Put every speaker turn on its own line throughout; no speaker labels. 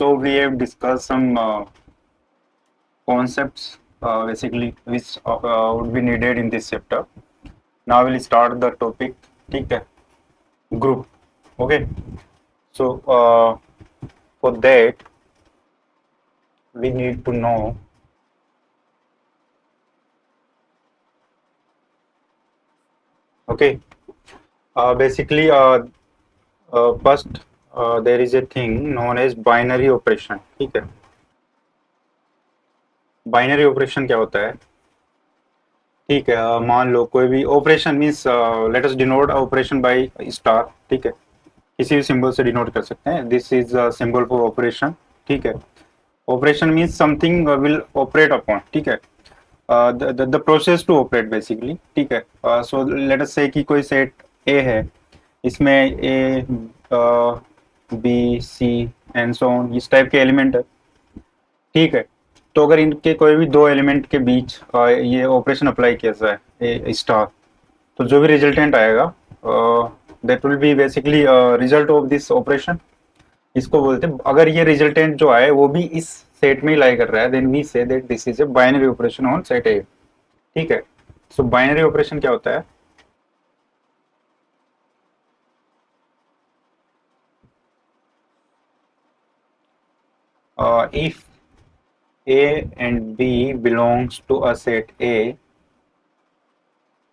So we have discussed some concepts basically which would be needed in this chapter. Now we'll start the topic. ठीक है, group. Okay. So for that we need to know. Okay. Basically, first there is a thing known as binary operation. ठीक है. Binary operation क्या होता है? ठीक है, मान लो कोई भी operation means let us denote operation by star. ठीक है, किसी भी सिंबल से डिनोट कर सकते हैं. This is symbol for operation. ठीक है, operation means something will operate upon. ठीक है, the process to operate basically. ठीक है, सो लेट अस से कि कोई सेट ए है, इसमें A B C and so on इस टाइप के एलिमेंट है. ठीक है, तो अगर इनके कोई भी दो एलिमेंट के बीच ये ऑपरेशन अप्लाई किया जाए ए स्टार, तो जो भी रिजल्टेंट आएगा that will be basically result of this operation. इसको बोलते हैं, अगर ये रिजल्टेंट जो आए वो भी इस सेट में ही लाई कर रहा है, then we say that this is a binary operation on set A. ठीक है, सो बाइनरी ऑपरेशन क्या होता है? If A and B belongs to a set A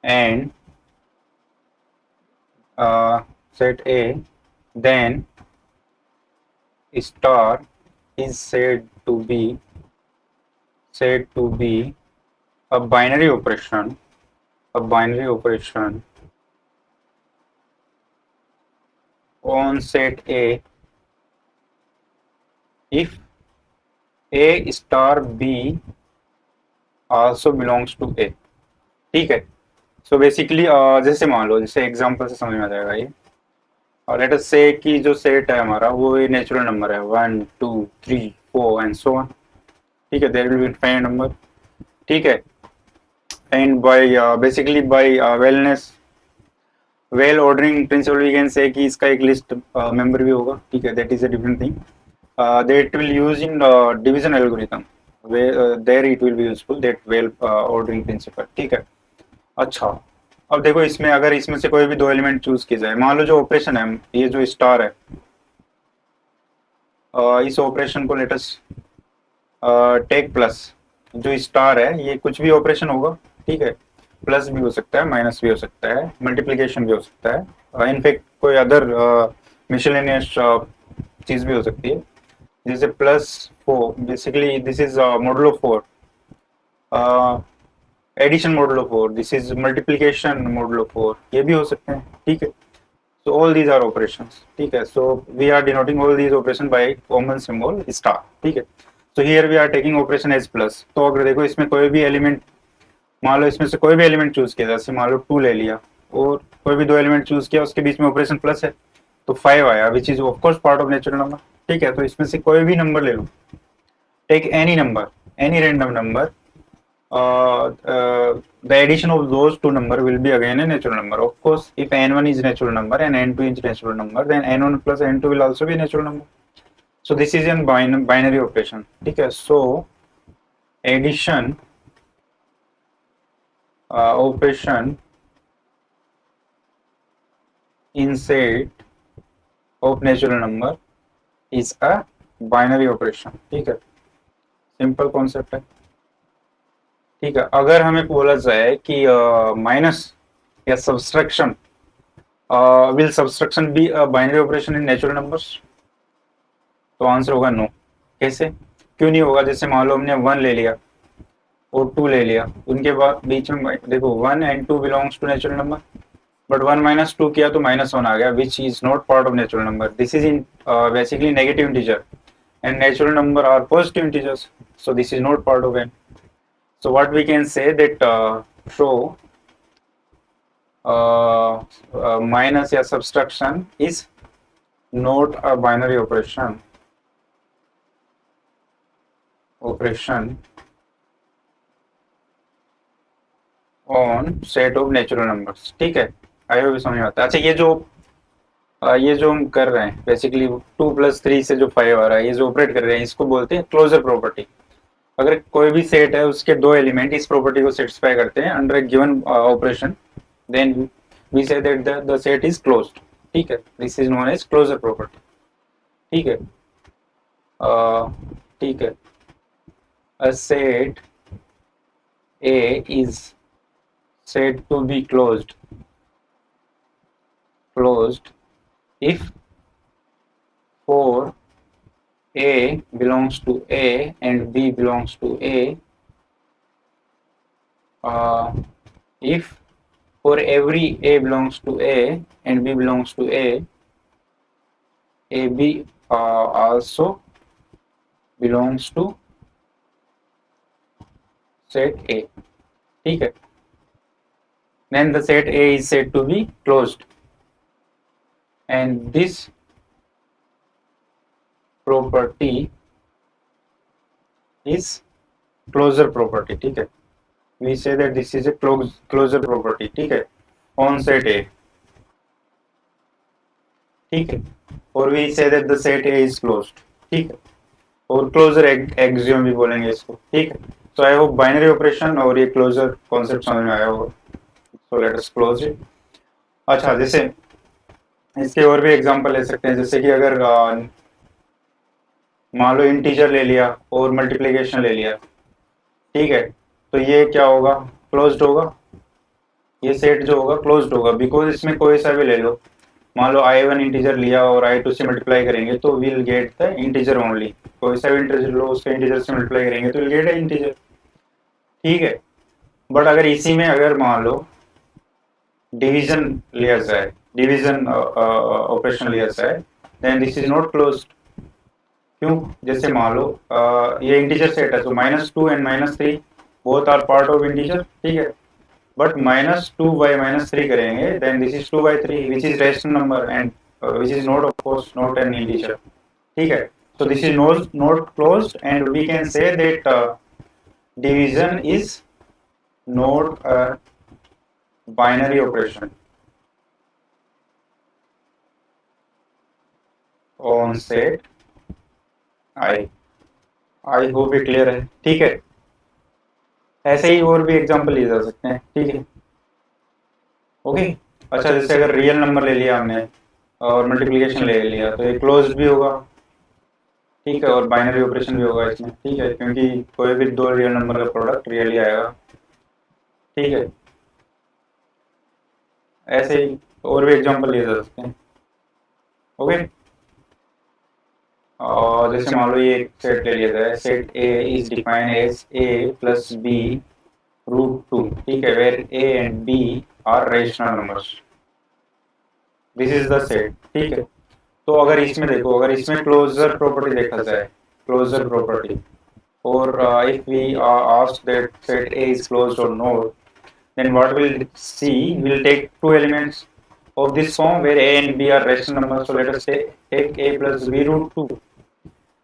and set A, then star is said to be a binary operation on set A if A star B also belongs to A. ठीक है, so basically जैसे मान लो, जैसे example से समझ में आ जाएगा ये. और लेट अस से कि जो सेट है हमारा वो नेचुरल नंबर है 1 2 3 4 एंड सो ऑन. ठीक है, there will be infinite number. ठीक है, and by basically by well ordering principle we can say कि इसका एक लिस्ट मेंबर भी होगा. ठीक है, that is a different thing that will use in division algorithm where there it will be useful that well ordering principle. ठीक है, अच्छा अब देखो, इसमें अगर इसमें से कोई भी दो एलिमेंट चूज किया जाए, मान लो जो ऑपरेशन है ये जो स्टार है, इस ऑपरेशन को लेटस टेक प्लस. जो स्टार है ये कुछ भी ऑपरेशन होगा. ठीक है, प्लस भी हो सकता है, माइनस भी हो सकता है, मल्टीप्लीकेशन भी हो सकता है, इनफैक्ट कोई अदर मिसलेनियस चीज भी हो सकती है. जैसे plus 4 basically this is modulo 4, addition modulo 4, this is multiplication modulo 4, ये भी हो सकते हैं. ठीक है, so all these are operations. ठीक है, so we are denoting all these operation by common symbol star. ठीक है, so here we are taking operation as plus. तो अगर देखो इसमें कोई भी एलिमेंट, मान लो इसमें से कोई भी एलिमेंट चूज किया, जैसे मान लो 2 ले लिया और कोई भी दो एलिमेंट चूज किया, उसके बीच में ऑपरेशन प्लस है, तो 5 आया, which is of course part of natural number. ठीक है, तो इसमें से कोई भी नंबर ले लो, take any number, any random number, the addition of those two number will be again a natural number. Of course, if n1 is natural number and n2 is natural number, then n1 plus n2 will also be a natural number. So this is an binary operation. ठीक है, so addition operation in set of natural number is a binary operation. ठीक है, simple concept है. ठीक है, अगर हमें बोला जाए कि माइनस या subtraction, will subtraction be a binary operation in natural numbers? तो आंसर होगा नो. कैसे, क्यों नहीं होगा? जैसे मान लो हमने 1 ले लिया और 2 ले लिया, उनके बाद बीच में देखो 1 and 2 belongs to natural number, but 1 minus 2 किया तो -1 आ गया, which is not part of natural number. This is in basically negative integer and natural number are positive integers, so this is not part of n. So what we can say that show minus या subtraction is not a binary operation on set of natural numbers. ठीक है, I hope समझ में आता है. अच्छा, ये जो ये जो हम कर रहे हैं बेसिकली 2 + 3 से जो 5 आ रहा है, ये जो ऑपरेट कर रहे हैं इसको बोलते हैं क्लोजर प्रॉपर्टी। अगर कोई भी सेट है उसके दो एलिमेंट इस प्रॉपर्टी को सेटिस्फाई करते हैं under a given operation, then we say that the set is closed. ठीक है, this is known as closure property. ठीक है। ठीक है। A set A is said to be closed if for A belongs to A and B belongs to A, if for every A belongs to A and B belongs to A, AB also belongs to set A. ठीक है, then the set A is said to be closed, and this property is closure property. ठीक है, we say that this is a closure property. ठीक है, on set A. ठीक है, और we say that the set A is closed. ठीक है, और क्लोजर एक्सियम भी बोलेंगे इसको। ठीक है, तो आई होप बाइनरी ऑपरेशन और ये क्लोजर कॉन्सेप्ट समझ में आया होगा। So let us close it. अच्छा, जैसे इसके और भी एग्जांपल ले सकते हैं, जैसे कि अगर मान लो इंटीजर ले लिया और मल्टीप्लिकेशन ले लिया। ठीक है, तो ये क्या होगा, क्लोज्ड होगा। ये सेट जो होगा क्लोज्ड होगा, बिकॉज इसमें कोई सा भी ले लो। मान लो I1 इंटीजर लिया और I2 से मल्टीप्लाई करेंगे तो will get the integer only. कोई सा भी इंटीजर लो, उसके इंटीजर से मल्टीप्लाई करेंगे तो विल गेट द इंटीजर। ठीक है, बट अगर इसी में अगर मान लो डिवीजन लिया जाए, डिवीजन ऑपरेशन लिया जाए, then this is not closed. क्यों? जैसे मान लो ये इंटीजर सेट है, तो -2 and -3 both are part of integer. ठीक है, बट -2 by -3 करेंगे, then this is 2/3 which is rational number and which is not of course not an integer. ठीक है, so this is not closed and we can say that division is not a binary operation on set I hope ये clear है। ठीक है, ऐसे ही और भी example लिए जा सकते हैं। ठीक है, ओके। अच्छा, जैसे अगर रियल नंबर ले लिया हमने और मल्टीप्लिकेशन ले लिया तो ये क्लोज्ड भी होगा। ठीक है, और बाइनरी ऑपरेशन भी होगा इसमें। ठीक है, क्योंकि कोई भी दो रियल नंबर का प्रोडक्ट रियली आएगा। ठीक है, ऐसे ही और भी एग्जांपल लिए जा सकते हैं। ओके, और जैसे मान लो ये एक सेट ले लिया जाए, set A is defined as a plus B root 2। ठीक है, where a and b are rational numbers. This is the set. ठीक है, तो अगर इसमें देखो, अगर इसमें क्लोजर प्रॉपर्टी देखा जाए, क्लोजर प्रॉपर्टी, और if we ask that set A is closed और not, then what we'll see, we'll take two elements of this form where a and b are rational numbers. So let us say take a plus b root 2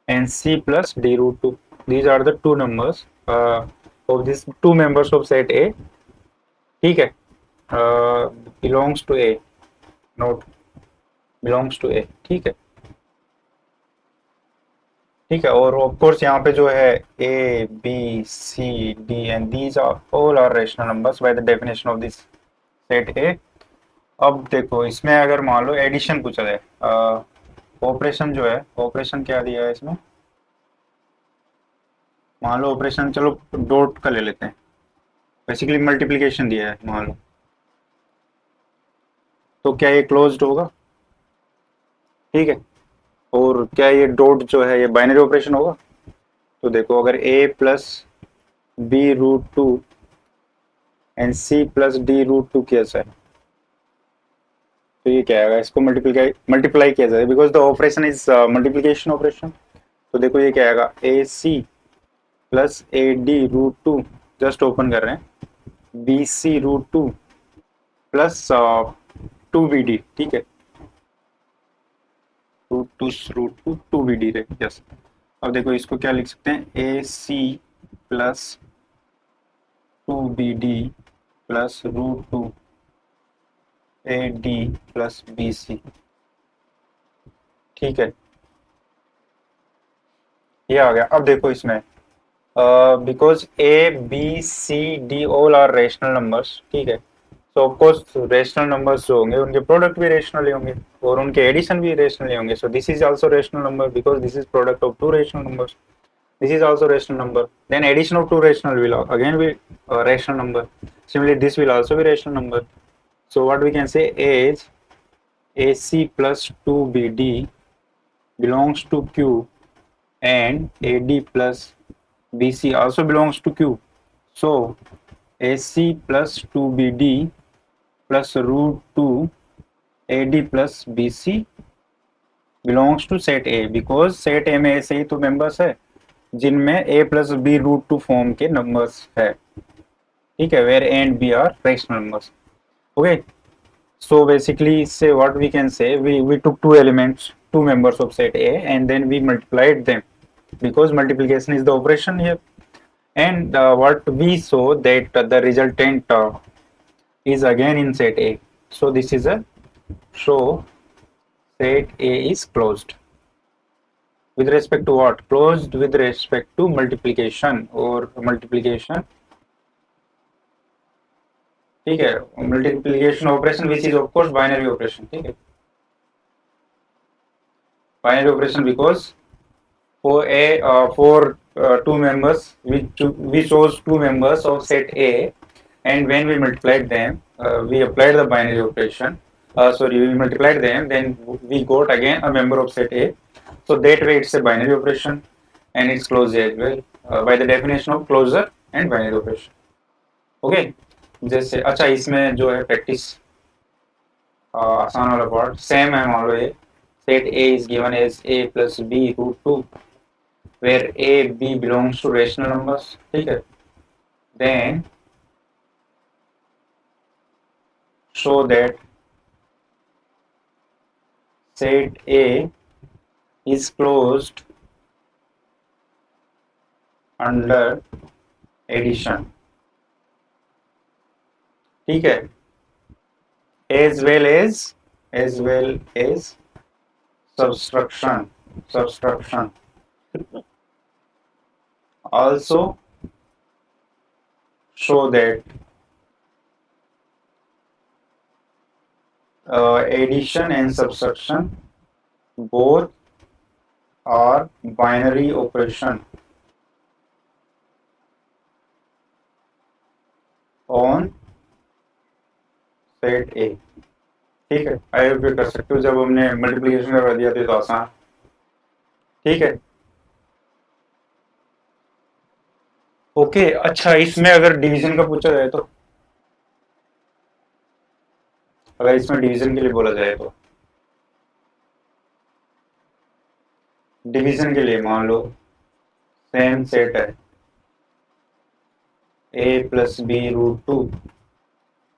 and c plus d root 2. These are the two numbers of these two members of set A. ठीक है, belongs to A, not belongs to A। ठीक है, ठीक है, और of course यहाँ पे जो है A, B, C, D and these are all are rational numbers by the definition of this set A। अब देखो, इसमें अगर मान लो एडिशन पूछा जाए, ऑपरेशन जो है, ऑपरेशन क्या दिया है इसमें, मान लो ऑपरेशन, चलो डॉट का ले लेते हैं, बेसिकली मल्टीप्लिकेशन दिया है मान लो, तो क्या ये क्लोज्ड होगा? ठीक है, और क्या ये डॉट जो है ये बाइनरी ऑपरेशन होगा? तो देखो, अगर a plus B root 2 and c plus D root 2 किया जाए तो ये क्या आएगा, इसको मल्टीप्लाई किया जाए, because the operation is multiplication operation. तो देखो ये क्या आएगा, a C plus a d root 2, just open कर रहे हैं, b c root 2 plus 2 b d. ठीक है, root two two b d रहे, यस। अब देखो इसको क्या लिख सकते हैं, a C plus 2 b D plus root 2 a d plus b c. ठीक है, ये आ गया। अब देखो इसमें because a B c d all are rational numbers, ठीक है, तो ऑफ कोर्स रेशनल नंबर्स जो होंगे उनके प्रोडक्ट भी रेशनल ही होंगे और उनके एडिशन भी रेशनल ही होंगे। So this is also rational number because this is product of two rational numbers. This is also rational number. Then addition of two rational will again be a rational number. Similarly, this will also be rational number. So what we can say is AC plus 2BD belongs to Q and AD plus BC also belongs to Q. So AC plus 2BD plus root 2 AD plus BC belongs to set A because set A में ऐसे ही तो members है जिनमें a plus B root two form के numbers है, ठीक है, where a and b are rational numbers. Okay, so basically इससे what we can say we took two elements, two members of set a and then we multiplied them because multiplication is the operation here, and what we saw that the resultant is again in set A. So this is a so set A is closed. With respect to what? Closed with respect to multiplication or multiplication, ठीक है, multiplication operation which is of course binary operation, ठीक है, binary operation because for two members we chose two members of set A and when we multiplied them we applied the binary operation, sorry, we multiplied them, then we got again a member of set A, so that way it's a binary operation and it's closed as well by the definition of closure and binary operation. okay, जैसे अच्छा इसमें जो है practice आसान वाला part same है, मान लो ये set A is given as A plus B root 2 where A B belongs to rational numbers, ठीक है, then show that set A is closed under addition, ठीक है, as well as subtraction also show that addition and subtraction both are binary operation on set A, ठीक है, I hope कर सकते हो, जब हमने मल्टीप्लिकेशन करवा दिया तो आसान, ठीक है। ओके, अच्छा इसमें अगर डिवीजन का पूछा जाए तो, अगर इसमें डिवीजन के लिए बोला जाए तो, डिवीजन के लिए मान लो सेम सेट है a plus b root 2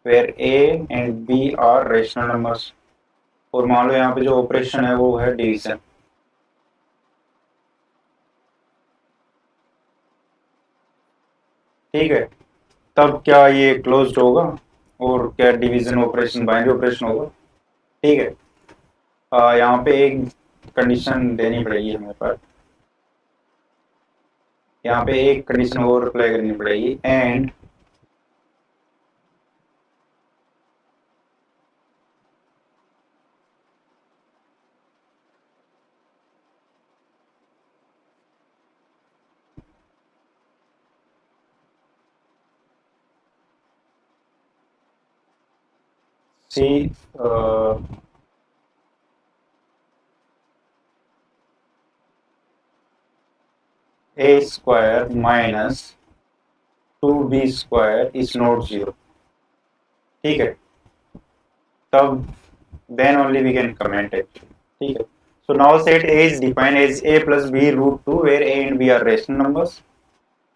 where a and b are rational numbers और मान लो यहाँ पे जो ऑपरेशन है वो है डिवीजन, ठीक है, तब क्या ये क्लोज्ड होगा और क्या डिवीजन ऑपरेशन बाइनरी ऑपरेशन होगा, ठीक है। यहाँ पे एक कंडीशन देनी पड़ेगी हमें पर, यहाँ पे एक कंडीशन और अप्लाई करनी पड़ेगी and see a square minus 2b square is not 0, ठीक है, तब then only we can comment it, ठीक है। So now set A is defined as a plus b root 2 where a and b are rational numbers,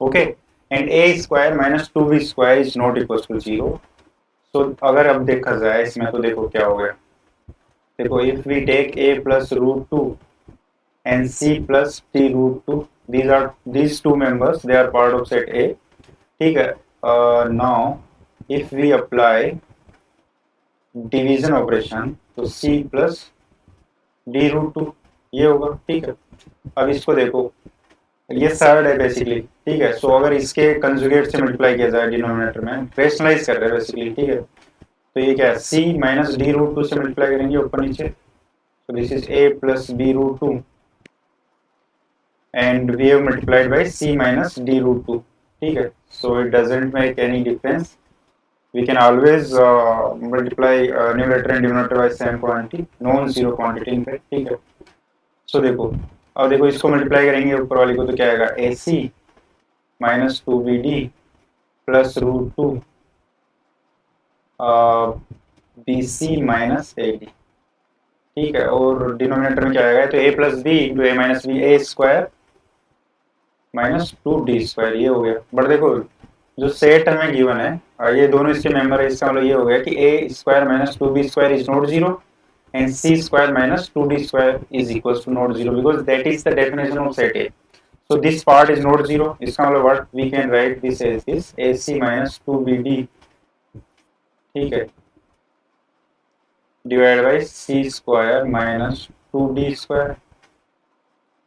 okay, and a square minus 2b square is not equals to 0. So अगर अब देखा जाए इसमें तो देखो क्या हो गया, देखो if we take a plus root 2 and c plus t root 2, these two members, they are part of set A, ठीक है। now if we apply division operation to c plus d root 2, ये होगा, ठीक है। अब इसको देखो, ये थर्ड है बेसिकली, ठीक है। सो अगर इसके कंजुगेट से मल्टीप्लाई किया जाए डिनोमिनेटर में, रेशनलाइज कर रहे हैं बेसिकली, ठीक है। तो ये क्या है, सी माइनस डी रूट टू से मल्टीप्लाई करेंगे ऊपर नीचे, so this is a plus b root 2 and we have multiplied by c minus d root 2, ठीक है। so it doesn't make any difference, we can always multiply numerator and denominator by same quantity, non zero quantity in fact, ठीक है। so देखो, अब देखो इसको multiply करेंगे ऊपर वाली को, तो क्या आएगा, ac minus two b D plus root two b c minus a d, ठीक है। और डिनोमिनेटर में क्या आएगा, तो a plus b into a minus b, a square minus two d square, ये हो गया। बट देखो जो सेट हमें गिवन है, ये दोनों इसके मेंबर है, इसका मतलब ये हो गया कि a square minus two B square is not zero and c square minus two d square is equal to not zero, because that is the definition of set a. So this part is not zero, इसका मतलब what we can write this as this a c minus two b d, ठीक है, divide by c square minus two d square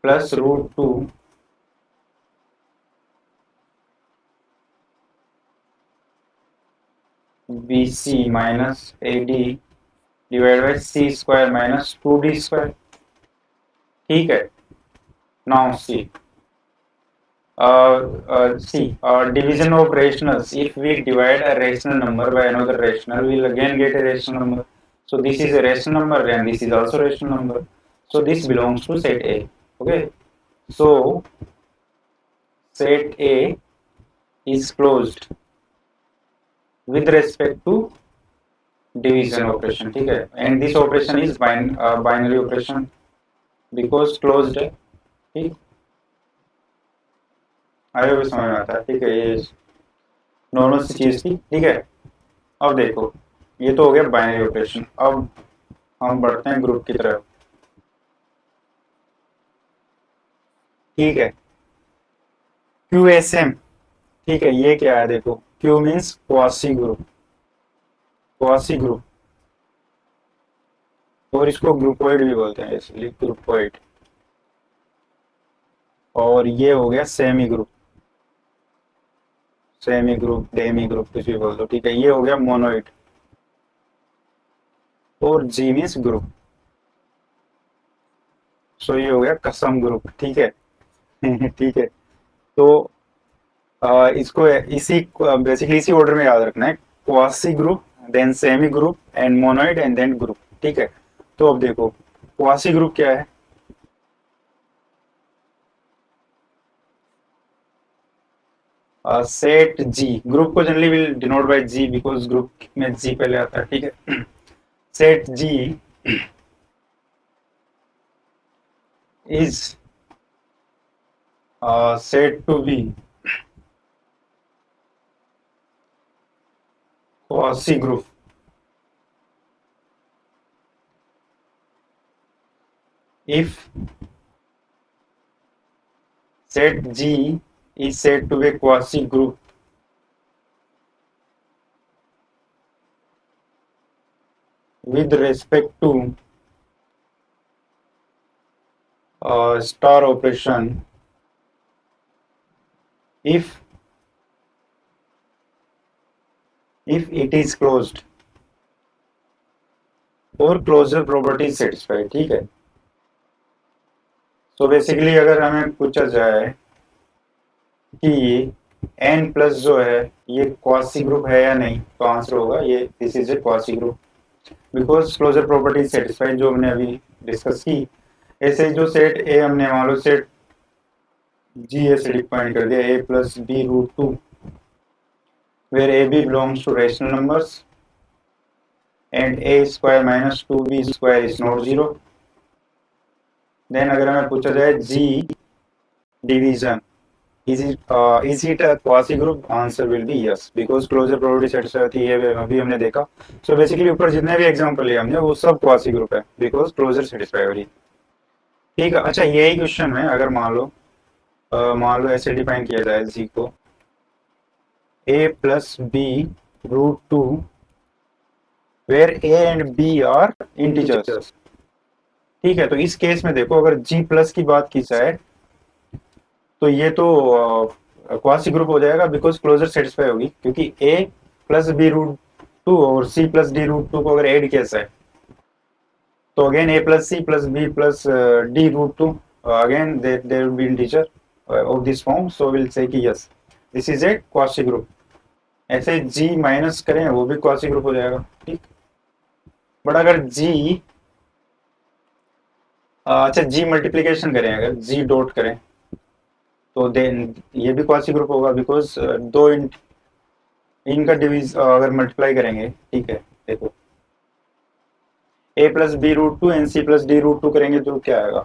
plus root two b c minus a d divide by c square minus two d square, ठीक है। Now see division of rationals, if we divide a rational number by another rational, we'll again get a rational number. So this is a rational number and this is also a rational number, so this belongs to set A, okay. So set A is closed with respect to division operation, ठीक है, and this operation is binary operation because closed है, ठीक। आगे भी समझ में आता है, ठीक है। ये नॉर्मल सी चीज थी, ठीक है। अब देखो, ये तो हो गया बाइनरी ऑपरेशन। अब हम बढ़ते हैं ग्रुप की तरफ, ठीक है। QSM, ठीक है। ये क्या है, देखो Q means quasi group, quasi group, और इसको ग्रुपोइड भी बोलते हैं, इसलिए ग्रुपोइड। और ये हो गया semi group, semi group, Demi group, कुछ भी बोल दो, ठीक है। ये हो गया मोनोइड। और जी मीन्स ग्रुप, सो ये हो गया कसम ग्रुप, ठीक है। ठीक है। तो इसको इसी बेसिकली इसी ऑर्डर में याद रखना है, quasi group, then semi group and monoid and then group, ठीक है। तो अब देखो क्वासी ग्रुप क्या है, सेट जी, ग्रुप को generally will denote by G because group में जी पहले आता है, ठीक है। Set G is said to be quasi group if set G is said to be a quasi group with respect to star operation if it is closed और closure property satisfied, ठीक है। तो basically अगर हमें पूछा जाए कि n plus जो है ये क्वासी ग्रुप है या नहीं, तो आंसर होगा ये this is a quasi group because closure property satisfied, जो हमने अभी डिस्कस की। ऐसे जो सेट ए हमने मान लो सेट जी ऐसे डिफाइन कर दिया, a plus B root two where a b belongs to rational numbers and a square minus 2b square is not zero. Then अगर हमें पूछा जाए g division is it a quasi group, answer will be yes because closure property satisfy होती है, अभी हमने देखा। so basically ऊपर जितने भी एग्जांपल लिए हमने वो सब quasi group है because closure satisfy हो रही, ठीक है। अच्छा यही क्वेश्चन है, अगर मान लो ऐसे डिफाइन किया जाए g को a plus b root 2 where a and b are integers, ठीक है, तो इस केस में देखो अगर जी प्लस की बात की जाए तो ये तो क्वासी ग्रुप हो जाएगा बिकॉज क्लोजर सेटिस्फाई होगी, क्योंकि A plus B root two और C plus D root two को अगर ऐड किया जाए तो again A plus C plus B plus D root two, again there will be integer of this form, so will say कि yes this is a quasi group. ऐसे G minus करें वो भी क्वासी ग्रुप हो जाएगा, ठीक। But अगर जी अच्छा जी मल्टीप्लीकेशन करें, अगर जी डॉट करें तो देन ये भी क्वासी ग्रुप होगा बिकॉज दो इनका डिवीज अगर मल्टीप्लाई करेंगे, ठीक है। देखो A plus B root two and C plus D root two करेंगे तो क्या आएगा,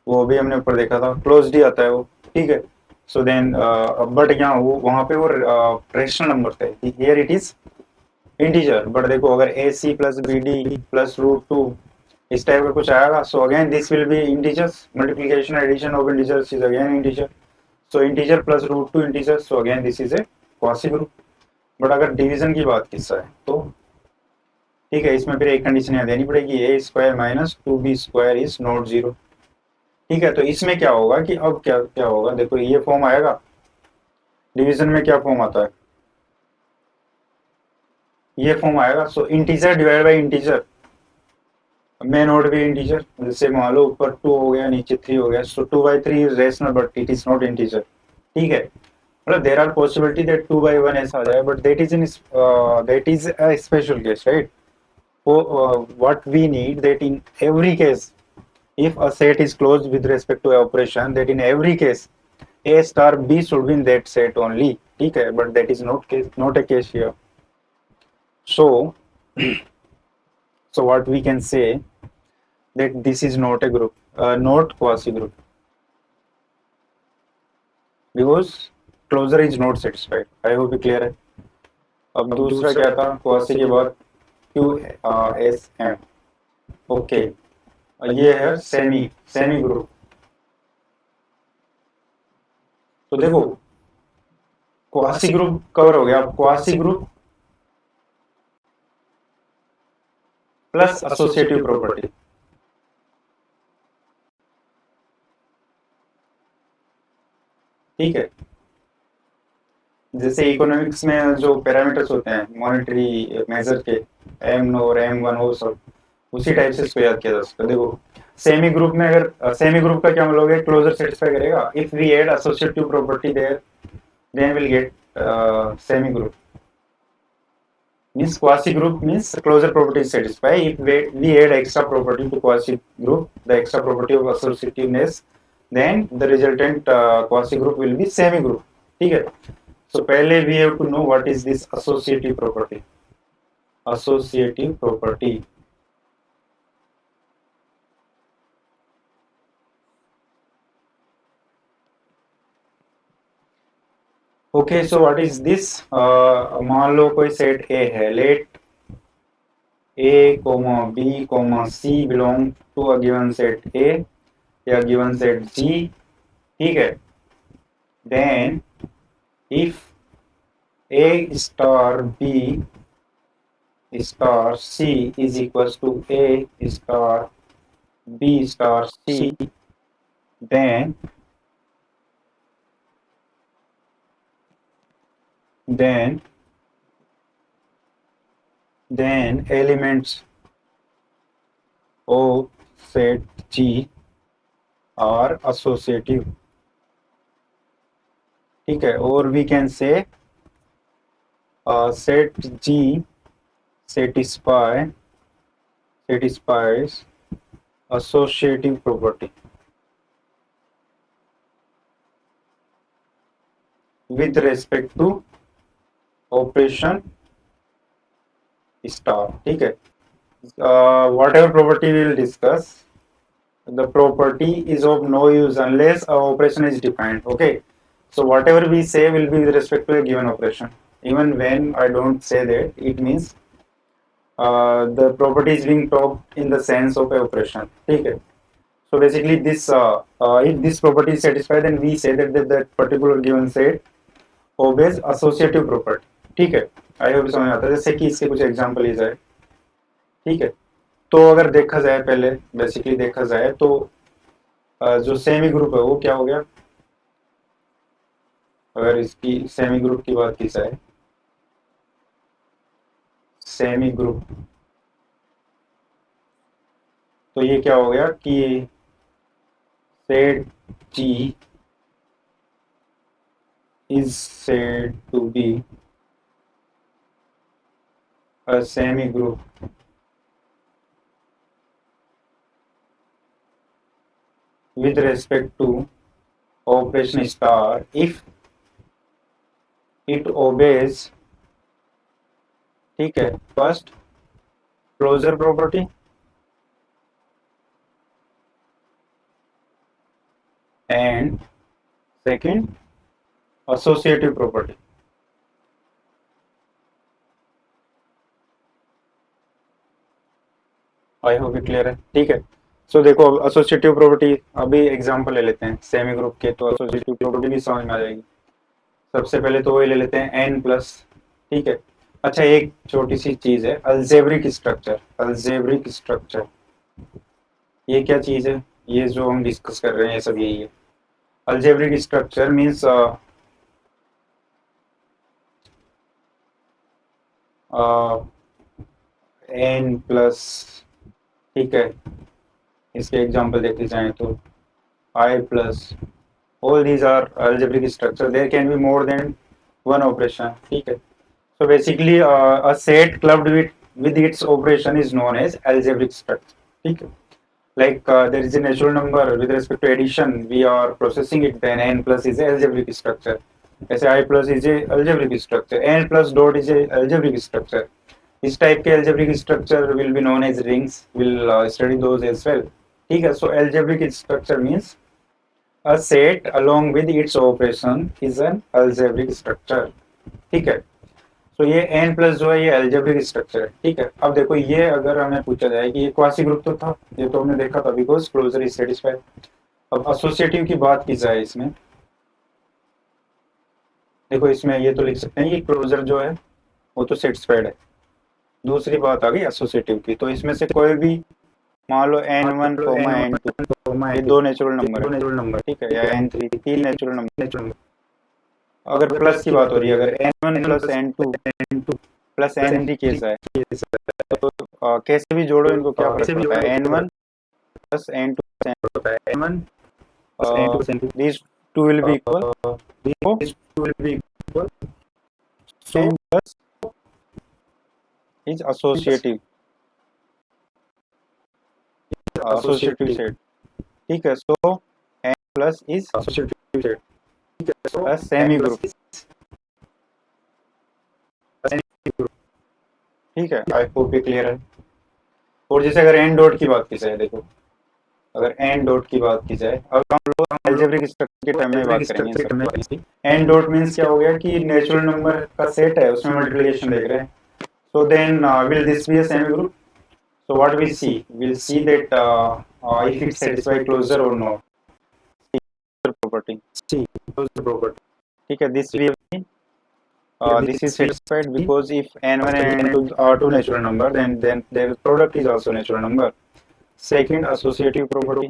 वो भी हमने ऊपर देखा था, क्लोज डी आता है वो, ठीक है। सो देन बट यहाँ वो वहां पे वो रेशनल नंबर थे, here it is integer. But देखो अगर A C plus B D plus root two इस टाइप का कुछ आएगा, so again this will be integers, multiplication addition of integers is again integer, so integer plus root two integer, so again this is a quasi group. But अगर division की बात की जाए तो ठीक है, इसमें फिर एक कंडीशन यहाँ देनी पड़ेगी, A square minus two B square is not zero. ठीक है, तो इसमें क्या होगा कि अब क्या क्या होगा, देखो ये फॉर्म आएगा, डिवीजन में क्या फॉर्म आता है, ये फॉर्म आएगा। So integer divide by integer may not be integer, जैसे मान लो ऊपर 2 हो गया नीचे 3 हो गया, सो 2/3 is rational but it is not integer. ठीक है, मतलब देयर आर पॉसिबिलिटी दैट 2/1 ऐसा आ जाए, but that is a special case, right. what we need that in every case, if a set is closed with respect to an operation, that in every case a star b should be in that set only, ठीक है, but that is not a case here. So so what we can say that this is not a group, not quasi group, because closure is not satisfied. I hope it clear है। अब दूसरा क्या था quasi के बाद QSM, okay, ये है semi group. तो देखो क्वासी ग्रुप कवर हो गया, quasi group plus associative property. ठीक है, जैसे इकोनॉमिक्स में जो पैरामीटर्स होते हैं मॉनेटरी मेजर के, M और M1 वो सब उसी टाइप से इसको याद किया जा सकता है। देखो सेमी ग्रुप में अगर सेमी ग्रुप का क्या मतलब है, क्लोजर सेटिस्फाई करेगा, if we add associative property there then will get semi group. Means quasi group means closure property is satisfied if we add extra property to quasi group, the extra property of associativeness, then the resultant quasi group will be semi group। ठीक है, so पहले we have to know what is this associative property। associative property okay, so what is this, मान लो कोई set A है, late A, B, C belong to a given set A या given set G, ठीक है। Then if A star B star C is equals to A star B star C, then elements of set G are associative। ठीक है, और we can say set G satisfies associative property with respect to operation star। ठीक है, whatever property we will discuss, the property is of no use unless a operation is defined। okay, so whatever we say will be with respect to a given operation, even when I don't say that, it means the property is being talked in the sense of a operation। ठीक है, so basically this if this property is satisfied, then we say that that particular given set obeys associative property। ठीक है, I hope समझ आता है। जैसे कि इसके कुछ एग्जांपल ली जाए, ठीक है। तो अगर देखा जाए, पहले बेसिकली देखा जाए तो जो सेमी ग्रुप है वो क्या हो गया, अगर इसकी सेमी ग्रुप की बात की जाए, सेमी ग्रुप, तो ये क्या हो गया कि set G is said to be a semi group with respect to operation star if it obeys, ठीक है, first closure property and second associative property. I hope clear है, ठीक है। सो देखो एसोसिएटिव प्रॉपर्टी, अभी एग्जांपल ले लेते हैं सेमी ग्रुप के, तो एसोसिएटिव प्रॉपर्टी भी समझ में आ जाएगी। सबसे पहले तो वही ले लेते हैं एन प्लस, ठीक है। अच्छा, एक छोटी सी चीज है, अलजेब्रिक स्ट्रक्चर। अलजेब्रिक स्ट्रक्चर ये क्या चीज है, ये जो हम डिस्कस कर रहे हैं ये सब यही है। Algebraic structure means N plus, ठीक है, इसके एग्जांपल देखते जाएं तो I plus, all these are algebraic structure, there can be more than one operation, ठीक है। So basically a set clubbed with its operation is known as algebraic structure, ठीक है। Like there is a natural number with respect to addition, we are processing it, then n plus is a algebraic structure, ऐसे I plus is a algebraic structure, n plus dot is a algebraic structure। इस type के algebraic structure will be known as rings, will study those as well, ठीक है। So algebraic structure means a set along with its operation is an algebraic structure, ठीक है। तो ये n plus जो है ये algebraic स्ट्रक्चर है, ठीक है। अब देखो ये अगर हमें पूछा जाए कि ये क्वासी ग्रुप तो था, ये तो हमने देखा था बिकॉज क्लोजर इज सेटिस्फाइड। अब एसोसिएटिव की बात की जाए इसमें, देखो इसमें ये तो लिख सकते हैं कि क्लोजर जो है वो तो सेटिस्फाइड है। दूसरी बात आ गई एसोसिएटिव की, तो इसमें से कोई भी मान लो n1, n2 ये दो नेचुरल नंबर, ठीक है, या n3 तीन नेचुरल नंबर। अगर प्लस की बात हो रही है, अगर n1 plus n2 plus n3 case है, तो कैसे भी जोड़ो इनको क्या फर्क पड़ता है, n1 plus n2 these two will be equal, so plus is associative set, ठीक है। so n plus is associative set, ठीक है, a semi group, ठीक है। आई होप ये क्लियर है। और जैसे अगर एन डॉट की बात की जाए, देखो अगर एन डॉट की बात की जाए, अब हम लोग अलजेब्रिक स्ट्रक्चर के टर्म में बात करेंगे। एन डॉट मींस क्या हो गया कि नेचुरल नंबर का सेट है, उसमें मल्टीप्लिकेशन देख रहे हैं, so then will this be a semi group? So what we see, we'll see that if it satisfy closure or not, property, ठीक है। this we this is satisfied because if n1 and n2 are two natural number, then their product is also natural number. Second, associative property,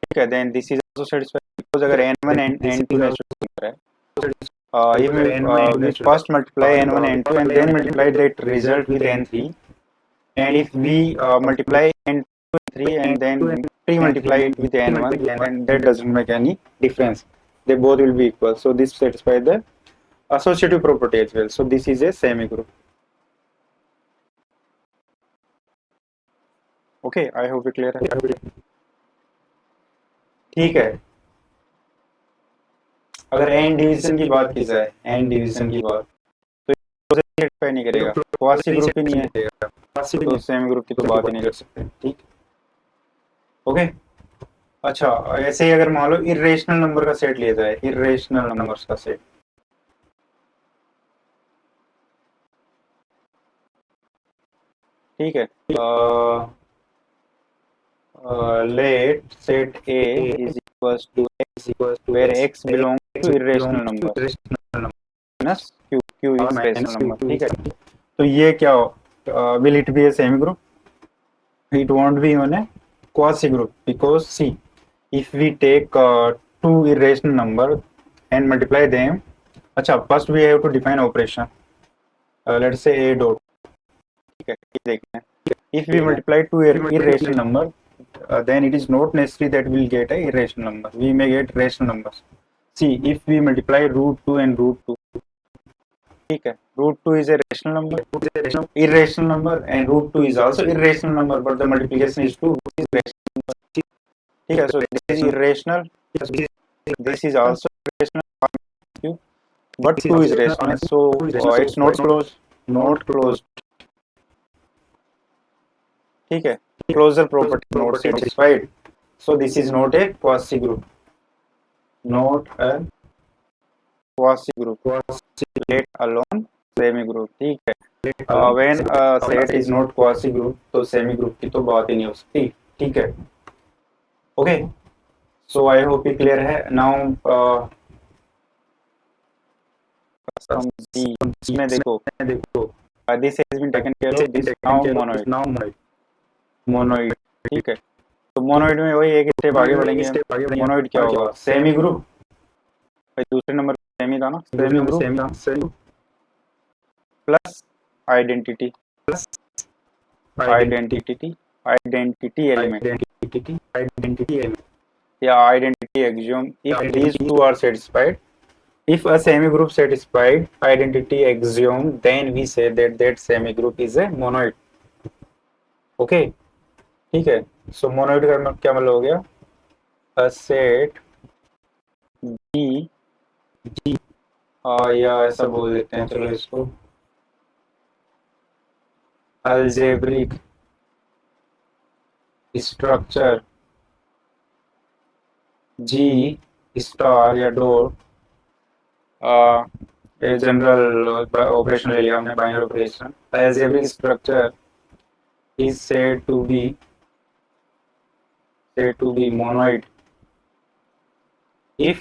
ठीक है। then this is also satisfied because अगर n1 and n2 natural number है, if we first multiply n1 and n2 and then multiply that result with n3, and if we multiply n2 and 3 and then pre-multiply it with n1, then that doesn't make any difference, they both will be equal, so this satisfies the associative property as well, so this is a semi group, okay, I hope it clear है, ठीक है। अगर n division की बात की जाए, n division की बात, तो सेटिस्फाई नहीं करेगा, क्वासी ग्रुप ही नहीं है, तो सेमी ग्रुप की तो बात ही नहीं कर सकते, ठीक, ओके। अच्छा, ऐसे ही अगर मान लो इरेशनल नंबर का सेट लिया जाए, इरेशनल नंबर्स का सेट, ठीक है, let set A is equals to x where x belongs to irrational number, minus Q, Q is rational number, ठीक है। तो ये क्या will it be a semi group? It won't be on a quasi group because see, if we take two irrational number and multiply them, अच्छा first we have to define operation. Let's say a dot, ठीक है, ये देखते हैं. If we multiply two irrational number, then it is not necessary that we'll get a irrational number. We may get rational numbers. See, if we multiply root 2 and root 2, ठीक है, root 2 is a rational number, irrational number, and root 2 is also irrational number, but the multiplication is 2, which is rational. ठीक है, so this is irrational, this is also irrational, but 2 is rational, so it's not closed, not closed. ठीक है, closure property not satisfied, so this is not a quasi group, not a quasi group, let alone semi group, ठीक है. When a set is not quasi group, तो semi group की तो बात ही नहीं हो सकती, ठीक है. Okay, so I hope it clear है. Now from D में देखो, this has been taken care of, this now monoid, monoid, ठीक है. तो मोनोइड में वही एक स्टेप आगे बढ़ेंगे. मोनोइड क्या होगा? Semi group. दूसरे नंबर सेमी था ना, semi group plus identity, identity element या identity axiom. If these two are satisfied, if a semi group satisfied identity axiom, then we say that that semi group is a monoid. Okay, ठीक है. सो monoid का क्या मतलब हो गया? A set B, या ऐसा बोल देते हैं, चलो इसको अलजेब्रिक स्ट्रक्चर जी स्टार या डॉट, जनरल ऑपरेशन ले लिया हमने, binary operation. Algebraic structure is said to be monoid if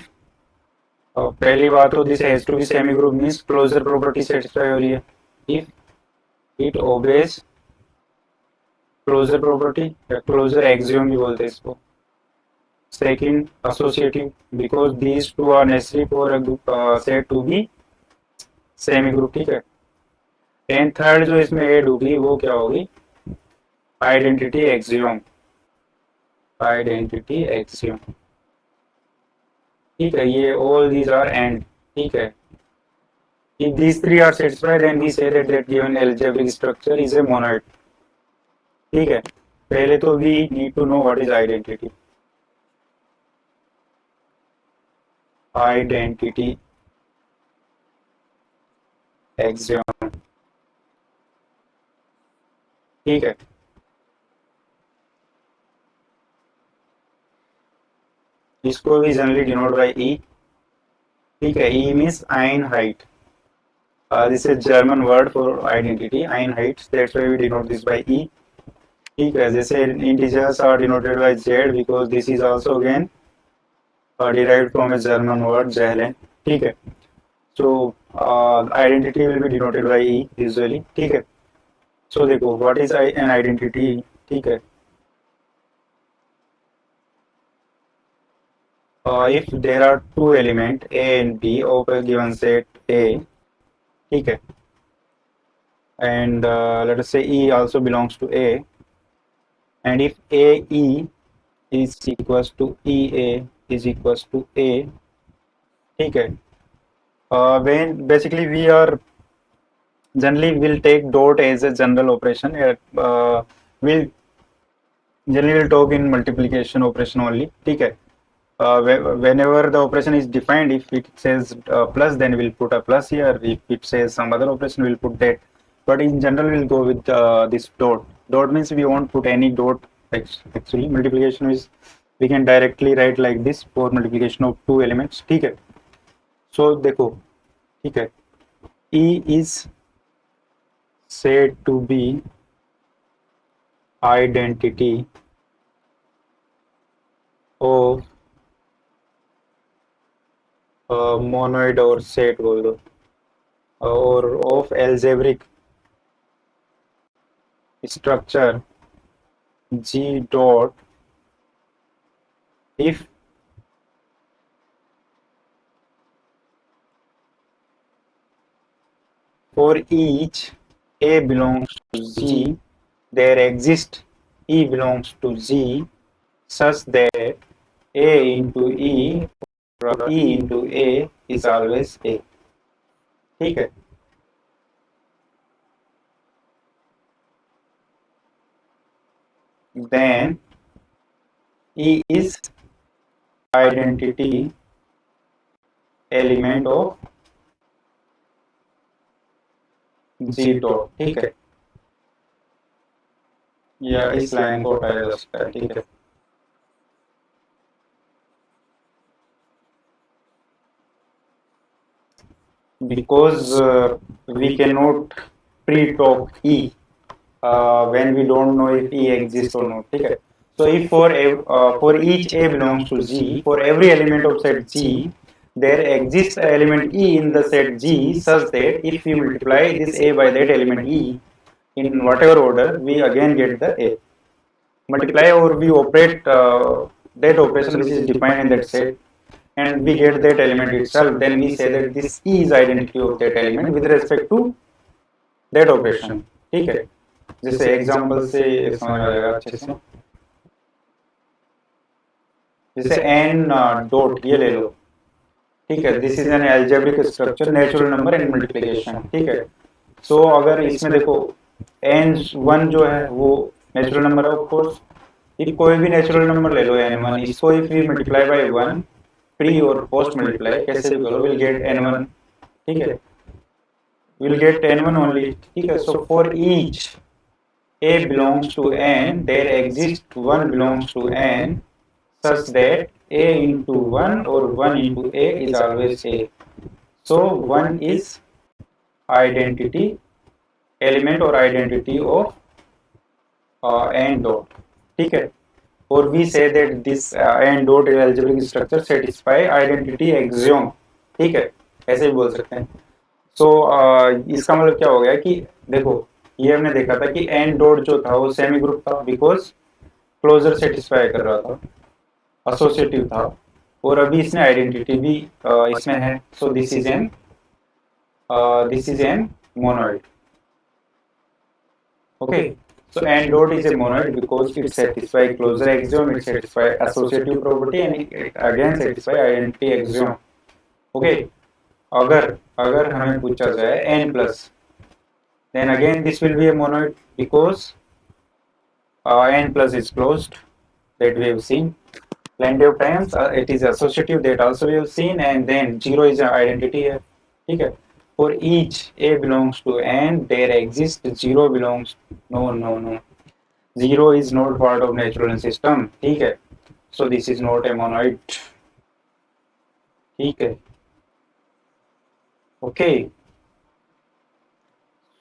पहली बात तो this has to be semi group means closure property satisfy हो रही है. if it obeys closure property या closure axiom भी बोलते हैं इसको. second associative because these two are necessary for a group said to be semi group, ठीक है. एंड थर्ड जो इसमें ऐड होगी वो क्या होगी? आइडेंटिटी एक्सियम, आइडेंटिटी एक्सियम, ठीक है. ये all these are and, ठीक है. if these three are satisfied then we say that that given algebraic structure is a monoid, ठीक है. पहले तो we need to know what is identity. identity axiom, ठीक है. इसको भी जनरली डिनोट बाय ई, ठीक है. E means Einheit. This is German word for identity, Einheit. That's why we denote this by E, ठीक है. जैसे integers are denoted by Z because this is also again derived from a German word Zehlen, ठीक है. so identity will be denoted by E usually, ठीक है. so देखो what is an identity, ठीक है. if there are two element A and B of a given set A, ठीक है, and let us say E also belongs to A, and if AE is equals to EA is equals to A, ठीक है. when basically we are generally will take dot as a general operation, we'll generally will talk in multiplication operation only, ठीक है. whenever the operation is defined, if it says plus then we'll put a plus here, if it says some other operation we'll put that, but in general we'll go with this dot means we won't put any dot. Actually multiplication is we can directly write like this for multiplication of two elements, ठीक है. so देखो, ठीक है, E is said to be identity of monoid और set बोल दो, or of algebraic structure G dot if for each A belongs to Z, there exists E belongs to Z such that A into E or E into A is always A. ठीक है. Then E is identity element of G dot. ठीक है, या इस line को हटाया जा सकता है. ठीक है, because we cannot pre-talk E when we don't know if E exists or not. ठीक है. So if for each A belongs to Z, for every element of set G, there exists an element E in the set G such that if we multiply this A by that element E in whatever order, we again get the A. Multiply or we operate that operation which is defined in that set, and we get that element itself, then we say that this E is identity of that element with respect to that operation. ठीक है, जैसे example से समझ आ जाएगा अच्छे से. जैसे n dot ये ले लो. ठीक है, this is an algebraic structure natural number and multiplication. ठीक है, सो अगर इसमें देखो n1 जो है वो नेचुरल नंबर है ऑफ कोर्स. ये कोई भी नेचुरल नंबर ले लो n1, इसको if we multiply by 1 pre और पोस्ट मल्टीप्लाई कैसे भी करो, विल गेट n1. ठीक है, विल गेट n1 ओनली. ठीक है, so for each a belongs to n, there exists 1 belongs to n such that a into 1 or 1 into a is always a. So 1 is identity element or identity of n dot. ठीक है, or we say that this n dot is algebraic structure satisfy identity axiom. ठीक है, ऐसे भी बोल सकते हैं. So इसका मतलब क्या हो गया कि देखो ये हमने देखा था कि n डॉट जो था वो सेमी ग्रुप था बिकॉज क्लोजर सेटिस्फाई कर रहा था, एसोसिएटिव था, और अभी इसमें आइडेंटिटी भी इसमें है. सो this is an monoid. Okay, so n dot is a monoid because it satisfies closure axiom, it satisfies associative property and it again satisfies identity axiom. Okay, अगर हमें पूछा जाए n plus, then again this will be a monoid because n plus is closed, that we have seen plenty of times. It is associative, that also we have seen, and then 0 is an identity here. ठीक है, for each a belongs to n, there exists 0 belongs, no 0 is not part of natural system. ठीक है, so this is not a monoid. ठीक है, okay,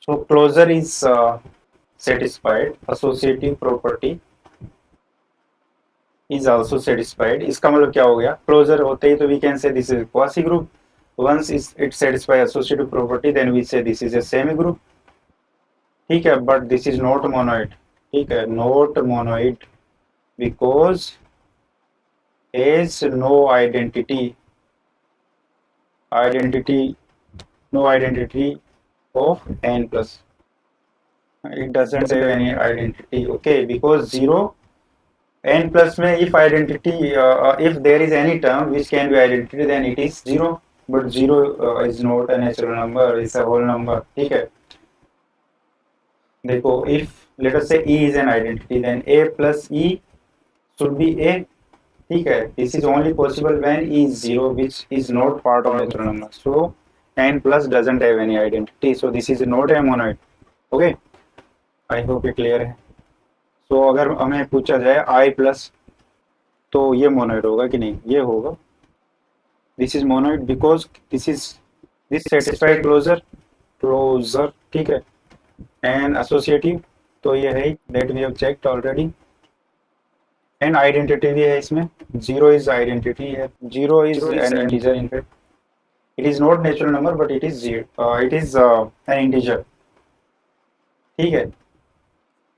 so closure is satisfied, associative property is also satisfied. इसका मतलब क्या हो गया, closure होते ही तो we can say this is quasi group. Once it satisfies associative property, then we say this is a semi group. ठीक है, but this is not monoid. ठीक है, not monoid because has no identity of n plus. It doesn't have any identity. Okay, because 0 n plus में if identity if there is any term which can be identity, then it is 0, but 0 is not a natural number, it's a whole number. ठीक है, देखो if let us say e is an identity, then a plus e should be a. ठीक है, this is only possible when e is 0, which is not part of natural number. So n plus doesn't have any identity, so this is not a monoid. Okay, I hope it clear है. So अगर हमें पूछा जाए i plus, तो ये monoid होगा कि नहीं, ये होगा. This is monoid because this satisfied closure. ठीक है, एंड एसोसिएटिव तो ये है that we have checked already, and identity भी है इसमें. 0 इज आइडेंटिटी है, 0 is an integer in fact. It is not natural number, but it is zero. It is an integer. ठीक है,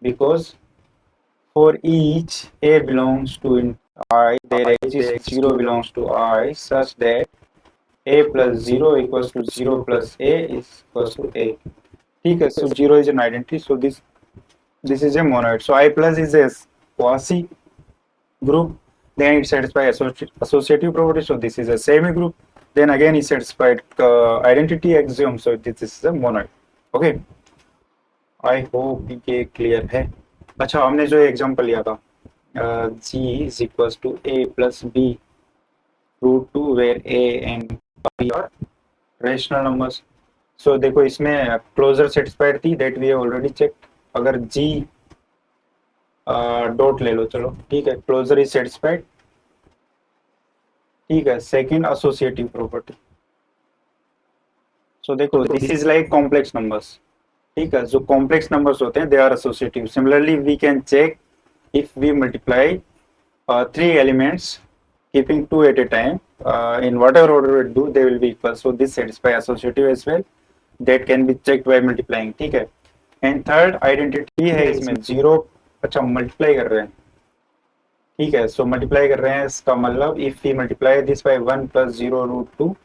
because for each a belongs to I, there exists 0 belongs to I, such that a plus 0 equals to 0 plus a is equals to a. ठीक है, so 0 is an identity, so this is a monoid. So I plus is a quasi group, then it satisfies associative property, so this is a semi group, then again it satisfied identity axiom, so this is a monoid. Okay, I hope ये clear है. अच्छा, हमने जो example लिया था g is equals to a plus b root 2 where a and b are rational numbers. So देखो इसमें closure satisfied थी, that we have already checked. अगर g डॉट ले लो, चलो ठीक है, क्लोजर इज सेटिस्फाइड. ठीक है, सेकंड एसोसिएटिव प्रॉपर्टी. सो देखो this is like complex numbers. ठीक है, जो कॉम्प्लेक्स नंबर्स होते हैं they are associative. Similarly we can check if we multiply 3 elements keeping 2 at a time, in whatever order we do they will be equal, so this satisfy associative as well, that can be checked by multiplying. ठीक है, and third identity है इसमें zero. अच्छा, multiply कर रहे हैं. ठीक है, सो मल्टीप्लाई कर रहे हैं, इसका मतलब if we multiply this by 1 plus 0 root 2,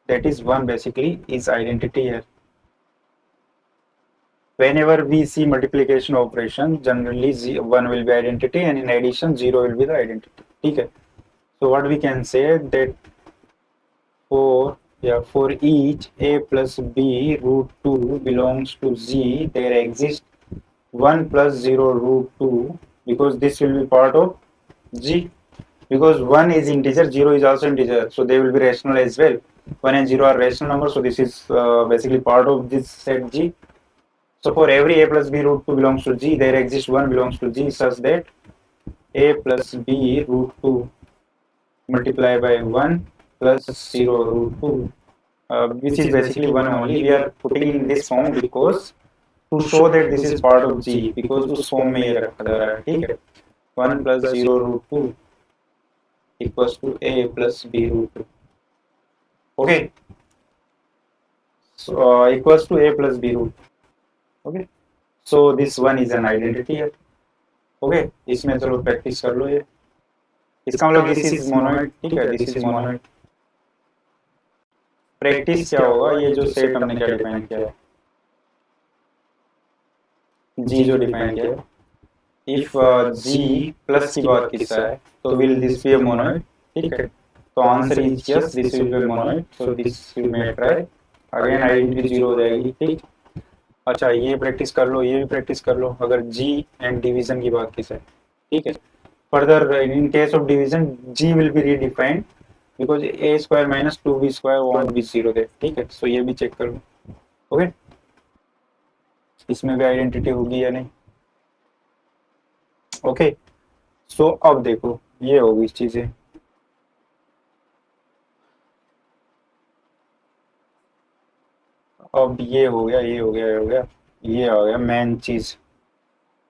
that is 1 basically is identity here. Whenever we see multiplication operation, generally 1 will be identity, and in addition 0 will be the identity. ठीक है, so what we can say that for each a plus b root 2 belongs to z, there exists 1 plus 0 root 2, because this will be part of g, because 1 is integer, 0 is also integer, so they will be rational as well. 1 and 0 are rational numbers, so this is basically part of this set g. So for every a plus b root 2 belongs to g, there exists 1 belongs to g, such that a plus b root 2 multiplied by 1 plus 0 root 2, which is basically 1 only. We are putting in this form because to show that this is part of g, because उस form में ये रखा जा रहा है. ठीक है, 1 plus 0 root 2 equals to a plus b root 2. Okay, so equals to a plus b root 2. Okay, so this one is an identity here. Okay, इसमें चलो प्रैक्टिस कर लो. ये इसका मतलब दिस इज मोनोइड. ठीक है, दिस इज मोनोइड. प्रैक्टिस क्या होगा, ये जो सेट हमने क्या डिफाइन किया है, जी जो डिफाइन किया है, इफ जी प्लस की बात किसका है, तो will this be a monoid. ठीक है, तो answer is yes, this will be a monoid, so this will may try. Again identity zero हो जाएगी. ठीक. अच्छा, ये प्रैक्टिस कर लो, ये भी प्रैक्टिस कर लो, अगर जी एंड डिवीजन की बात किस है. ठीक है, further in case of division G will be redefined, because A square minus 2b square won't be zero they. ठीक है, सो ये भी चेक कर लो. ओके, इसमें भी आइडेंटिटी होगी या नहीं. ओके, सो अब देखो ये होगी चीजें. अब ये हो गया, ये हो गया, ये हो गया, ये आ गया मेन चीज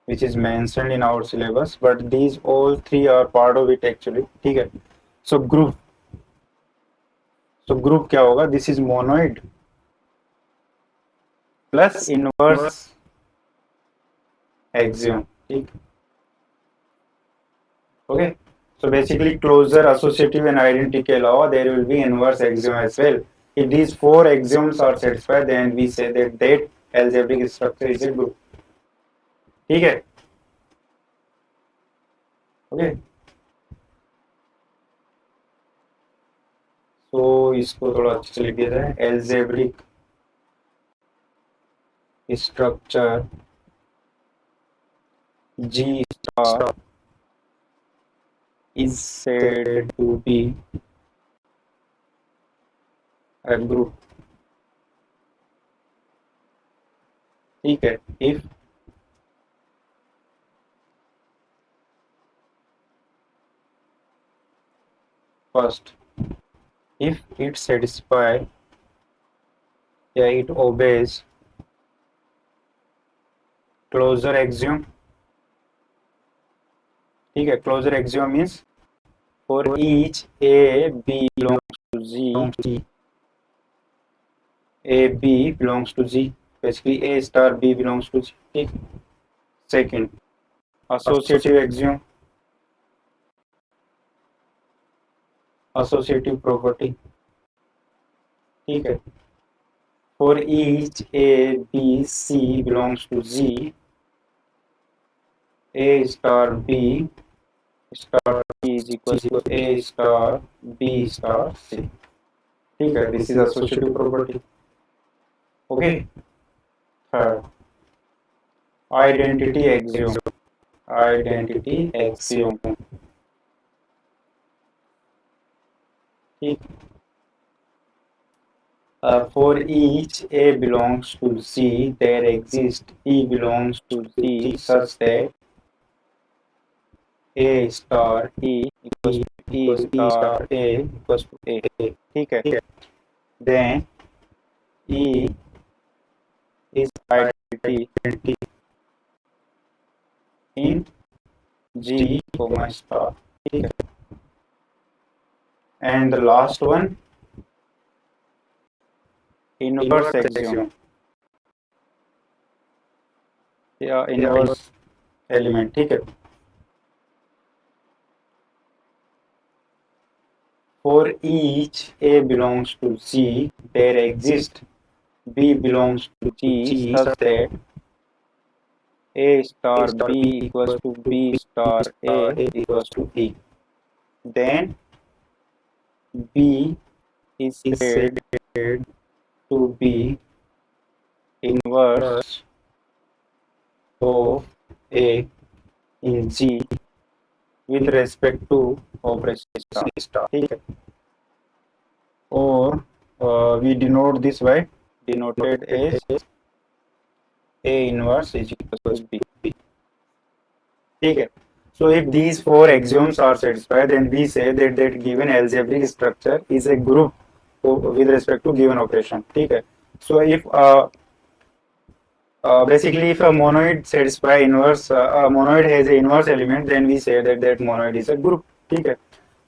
which is mentioned in our syllabus, but these all three are part of it actually. ठीक है, so group क्या होगा, this is monoid plus inverse axiom. ठीक. Okay, so basically closure, associative and identity के अलावा there will be inverse axiom as well. If these 4 axioms are satisfied, then we say that algebraic structure is a group. ठीक है. Okay, तो इसको थोड़ा अच्छे से लिख दिया जाए. algebraic structure G star is said to be a group. ठीक है, if first, if it satisfies, yeah, it obeys closure axiom. ठीक है, closure axiom means for each a b belongs to z, A B belongs to G. Basically A star B belongs to G. ठीक. Second, associative axiom, associative property. ठीक है. For each A B C belongs to G, A star B star is equal to A star B star C. ठीक है. This is associative property. Okay. Third, identity axiom. Identity axiom. ठीक. For each A belongs to C, there exists E belongs to C such that A star E equals to E star A equals to A. ठीक है. Then E is identity in G comma star. ठीक है. And the last one, inverse axiom या inverse element. ठीक है. For each A belongs to C, there exists B belongs to G such that A star B equals to B star A equals to E. Then B is said to be inverse of A in G with respect to operation star. ठीक है. और we denote this by denoted as A inverse is equal to B. ठीक है. So if these four axioms are satisfied, then we say that given algebraic structure is a group with respect to given operation. ठीक है. So if basically if a monoid satisfy inverse, a monoid has an inverse element, then we say that monoid is a group. ठीक है.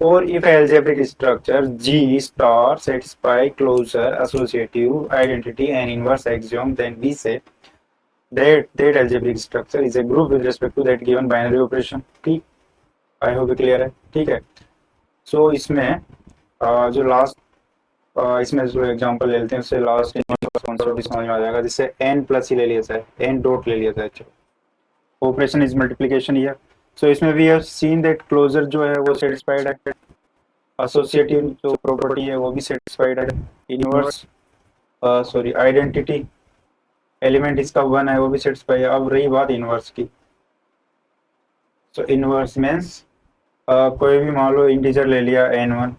Or if algebraic structure G star satisfy closure, associative, identity and inverse axiom, then we say that algebraic structure is a group with respect to that given binary operation. ठीक. I hope clear है. ठीक है. So इसमें जो last इसमें जो example ले लेते हैं उससे लास्ट कॉन्सेप्ट समझ में आ जाएगा, जिससे n प्लस ही ले लिया जाए, n डॉट ले लिया जाए. चलो, operation is multiplication here. So इसमें we have seen that closure जो है वो सेटिस्फाइड है, एसोसिएटिव जो प्रॉपर्टी है वो भी सेटिस्फाइड है, इनवर्स सॉरी आइडेंटिटी एलिमेंट इसका 1 है वो भी सेटिस्फाइड है. अब रही बात इनवर्स की. सो इनवर्स मीन्स कोई भी मान लो इंटीजर ले लिया n1,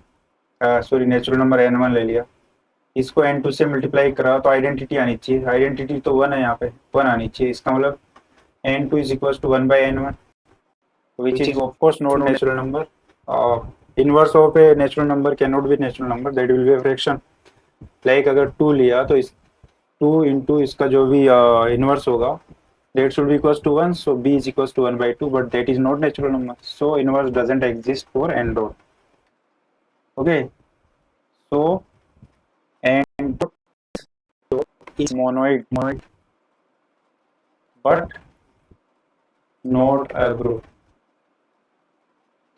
sorry natural number n1 ले लिया, इसको n2 से मल्टीप्लाई करा तो आइडेंटिटी आनी चाहिए. आइडेंटिटी तो 1 है, यहाँ पे 1 आनी चाहिए. इसका मतलब n2 is equals to 1 by n1, which is of course not natural number. Inverse of a natural number cannot be natural number, that will be a fraction. Like अगर 2 लिया तो इस 2 into इसका जो भी inverse होगा that should be equals to 1, so b is equals to 1 by 2, but that is not natural number, so inverse doesn't exist for n dot. Okay, so n dot is monoid but not a group.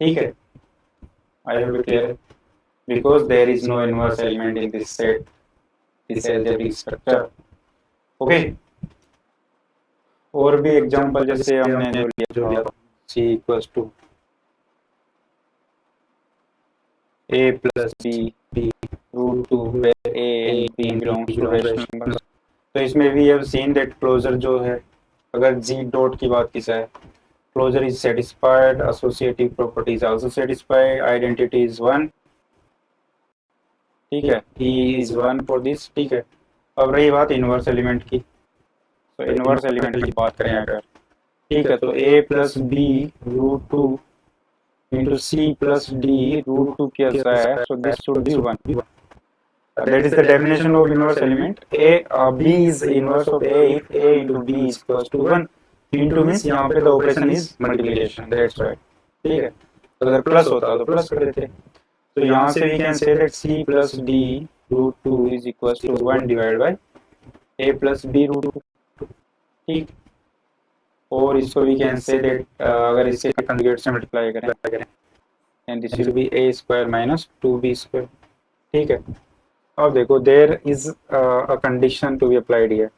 ठीक है. I have to clear because there is no inverse element in this set, this algebraic structure. Okay. और भी example जैसे हमने जो लिया c equals to a plus b root 2 where a and b belongs to rational numbers. तो इसमें we have seen that closure जो है, अगर g dot की बात की जाए, closure is satisfied, associative property is also satisfied, identity is 1. ठीक है. E is 1 for this. ठीक है. अब रही बात इनवर्स एलिमेंट की. तो इनवर्स एलिमेंट की बात करें अगर, ठीक है, तो a plus b root 2 into c plus d root 2 कैसा है, so this should be 1. That is the definition of inverse element. B is inverse of a if a into b is equals to 1. Into means यहाँ पे the operation is multiplication. That's right. ठीक है. तो अगर plus होता तो plus कर देते. तो यहाँ से we can say that c plus d root two is equal to 1 divide by a plus B root two, ठीक। और इसको भी कैन से दैट अगर इसके कंजुगेट से मल्टीप्लाई करें and this will be a square minus 2b square, ठीक है। अब देखो there is a condition to be applied here,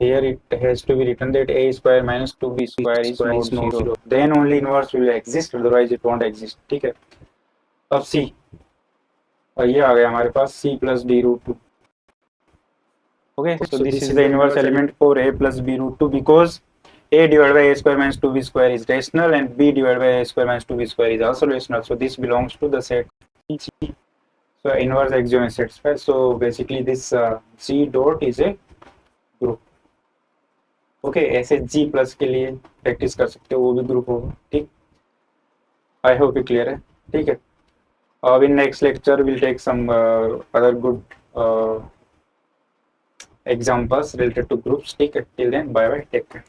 here it has to be written that a square minus 2b square is not zero, then only inverse will exist, otherwise it won't exist, ठीक है। अब c, और ये आ गया हमारे पास c plus b root 2, okay, so this is the inverse element for a plus b root 2 because a divided by a square minus 2b square is rational and b divided by a square minus 2b square is also rational, so this belongs to the set C. So inverse axiom is satisfied, so basically this c dot is a group, okay. ऐसे जी plus के लिए practice कर सकते हो, वो भी group होगा, ठीक। आई होप ये क्लियर है, ठीक है। अब in next lecture will take some other good examples related to groups, ठीक है। Till then bye bye, take care.